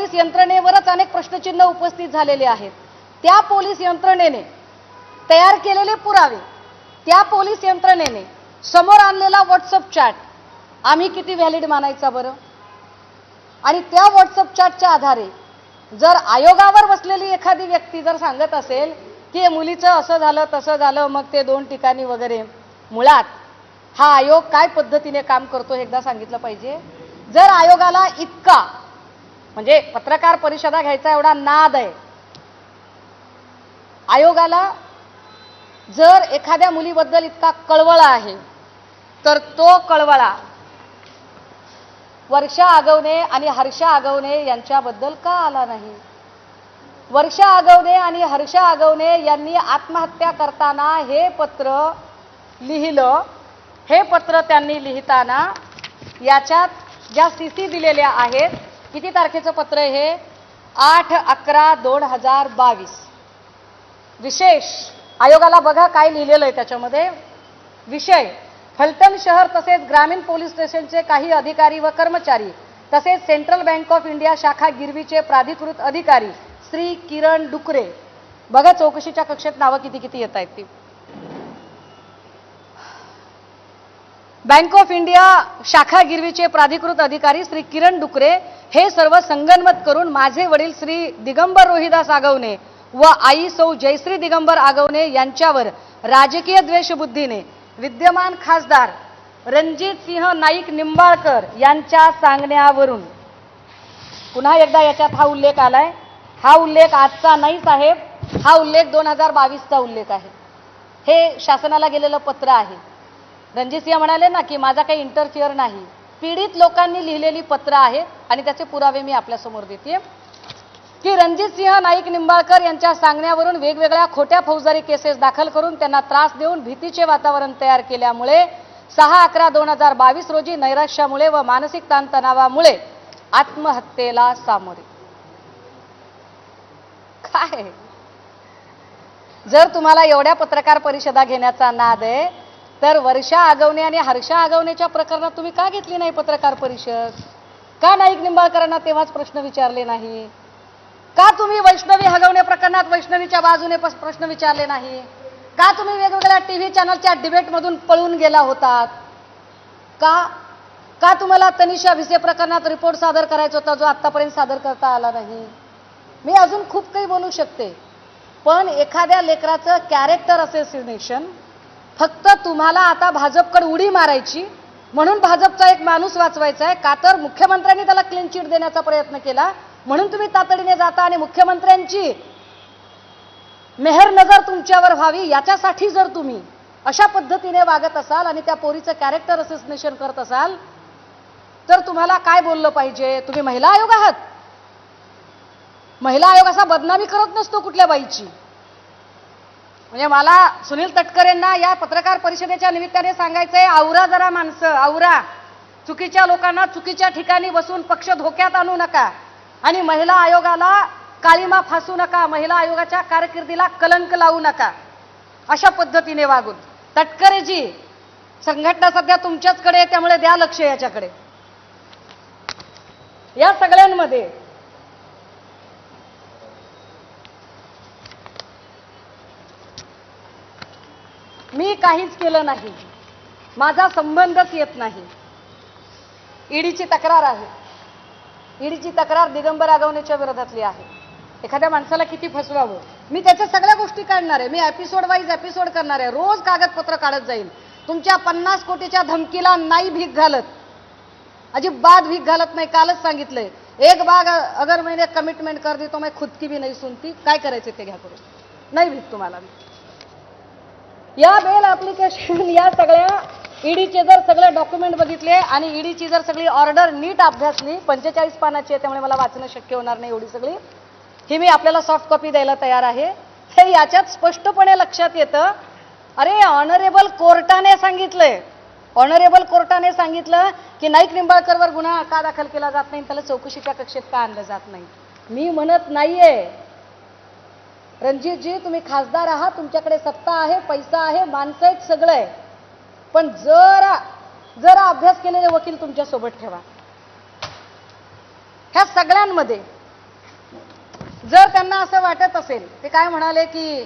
Police यंत्रणेवरच अनेक प्रश्नचिन्ह उपस्थित झालेले आहेत। त्या पोलीस यंत्रणेने तयार केलेले पुरावे, त्या पोलीस यंत्रणेने समोर आणलेला व्हॉट्सअप चॅट आम्ही किती व्हॅलिड मानायचा बरं? आणि त्या व्हॉट्सअप चॅटच्या आधारे जर आयोगावर बसलेली एखादी व्यक्ती जर सांगत असेल की मुलीचं असं झालं तसं झालं, मग ते 2 ठिकाणी वगैरे, मुळात हा आयोग काय पद्धतीने काम करतो हे एकदा सांगितलं पाहिजे। जर आयोगाला इतका म्हणजे पत्रकार परिषदा घ्यायचा एवढा नाद आहे, आयोगाला जर एखाद्या मुलीबद्दल इतका कळवळा आहे, तर तो कळवळा वर्षा आगवणे आणि हर्षा आगवणे यांच्याबद्दल का आला नाही? वर्षा आगवणे आणि हर्षा आगवणे यांनी आत्महत्या करताना हे पत्र लिहिलं। हे पत्र त्यांनी लिहिताना याच्यात ज्या सीसी दिलेल्या आहेत, किती तारखेचं पत्र आहे हे? 8/11/2022। विशेष आयोगाला बघा काय लिहिलेलं आहे त्याच्यामध्ये। विषय: फलटण शहर तसेच ग्रामीण पोलीस स्टेशनचे काही अधिकारी व कर्मचारी तसेच सेंट्रल बँक ऑफ इंडिया शाखा गिरवीचे प्राधिकृत अधिकारी श्री किरण डुकरे। बघा चौकशीच्या कक्षेत नावं किती किती येत आहेत ती। बँक ऑफ इंडिया शाखा गिरवीचे प्राधिकृत अधिकारी श्री किरण डुकरे हे सर्व संगनमत करून माझे वडील श्री दिगंबर रोहिदास आगवणे व आई सौ जयश्री दिगंबर आगवणे यांच्यावर राजकीय द्वेषबुद्धीने विद्यमान खासदार रणजित सिंह नाईक निंबाळकर यांच्या सांगण्यावरून, पुन्हा एकदा याच्यात हा उल्लेख आलाय, हा उल्लेख आजचा नाही साहेब, हा उल्लेख 2022चा उल्लेख आहे। हे शासनाला गेलेलं पत्र आहे। रणजित सिंह म्हणाले ना की माझा काही इंटरफिअर नाही, पीडित लोकांनी लिहिलेली पत्र आहे आणि त्याचे पुरावे मी आपल्या समोर देते की रणजित सिंह नाईक निंबाळकर यांच्या सांगण्यावरून वेगवेगळ्या खोट्या फौजदारी केसेस दाखल करून त्यांना त्रास देऊन भीतीचे वातावरण तयार केल्यामुळे 6/11/2022 रोजी नैराश्यामुळे व मानसिक ताणतणावामुळे आत्महत्येला सामोरे। काय जर तुम्हाला एवढ्या पत्रकार परिषदा घेण्याचा नाद आहे, तर वर्षा आगवणे आणि हर्षा आगवणेच्या प्रकरणात तुम्ही का घेतली नाही पत्रकार परिषद? का नाईक निंबाळकरांना तेव्हाच प्रश्न विचारले नाही? का तुम्ही वैष्णवी हगवणे प्रकरणात वैष्णवीच्या बाजूने प्रश्न विचारले नाही? का तुम्ही वेगवेगळ्या टीव्ही चॅनलच्या डिबेटमधून पळून गेला होतात? का तुम्हाला तनिषा भिसे प्रकरणात रिपोर्ट सादर करायचा होता जो आतापर्यंत सादर करता आला नाही? मी अजून खूप काही बोलू शकते, पण एखाद्या लेकराचं कॅरेक्टर असोसिएशन फक्त तुम्हाला आता भाजपकडे उडी मारायची म्हणून भाजपचा एक माणूस वाचवायचा आहे का, तर मुख्यमंत्र्यांनी त्याला क्लीन चिट देण्याचा प्रयत्न केला म्हणून तुम्ही तातडीने जाता आणि मुख्यमंत्र्यांची मेहर नजर तुमच्यावर व्हावी याच्यासाठी जर तुम्ही अशा पद्धतीने वागत असाल आणि त्या पोरीचं कॅरेक्टर असोसिएशन करत असाल, तर तुम्हाला काय बोललं पाहिजे? तुम्ही महिला आयोग आहात? महिला आयोग असा बदनामी करत नसतो कुठल्या बाईची। म्हणजे मला सुनील तटकरेंना या पत्रकार परिषदेच्या निमित्ताने सांगायचंय, आवरा जरा माणसं, आवरा। चुकीच्या लोकांना चुकीच्या ठिकाणी बसून पक्ष धोक्यात आणू नका आणि महिला आयोगाला काळीमा फासू नका, महिला आयोगाच्या कारकिर्दीला कलंक लावू नका अशा पद्धतीने वागून। तटकरेजी, संघटना सध्या तुमच्याचकडे आहे, त्यामुळे द्या लक्ष याच्याकडे। या सगळ्यांमध्ये मी काहीच केलं नाही, माझा संबंधच येत नाही। ईडीची तक्रार आहे, ईडीची तक्रार दिगंबर आगवणेच्या विरोधातली आहे। एखाद्या माणसाला किती फसवावं, मी त्याच्या सगळ्या गोष्टी काढणार आहे, मी एपिसोड वाईज एपिसोड करणार आहे, रोज कागदपत्र काढत जाईल। तुमच्या 50 कोटीच्या धमकीला नाही भीक घालत, अजिबात भीक घालत नाही। कालच सांगितलंय, एक बाग अगर मैंने कमिटमेंट कर दी तो मैं खुद की भी नहीं सुनती। काय करायचे ते घ्या करून, नाही भीक तुम्हाला। या बेल ऍप्लिकेशन या सगळ्या ईडीचे जर सगळे डॉक्युमेंट बघितले आणि ईडीची जर सगळी ऑर्डर नीट अभ्यासली, 45 पानाची आहे त्यामुळे मला वाचणं शक्य होणार नाही एवढी सगळी, ही मी आपल्याला सॉफ्ट कॉपी द्यायला तयार आहे। हे याच्यात स्पष्टपणे लक्षात येतं, अरे ऑनरेबल कोर्टाने सांगितलंय, ऑनरेबल कोर्टाने सांगितलं की नाईक निंबाळकरवर गुन्हा का दाखल केला जात नाही, त्याला चौकशीच्या कक्षेत का आणलं जात नाही। मी म्हणत नाहीये रणजितजी, तुम्ही खासदार आहात, तुमच्याकडे सत्ता आहे, पैसा आहे, माणसं आहेत, सगळं आहे, पण जरा अभ्यास केलेले वकील तुमच्या सोबत ठेवा। ह्या सगळ्यांमध्ये जर त्यांना असं वाटत असेल, ते काय म्हणाले की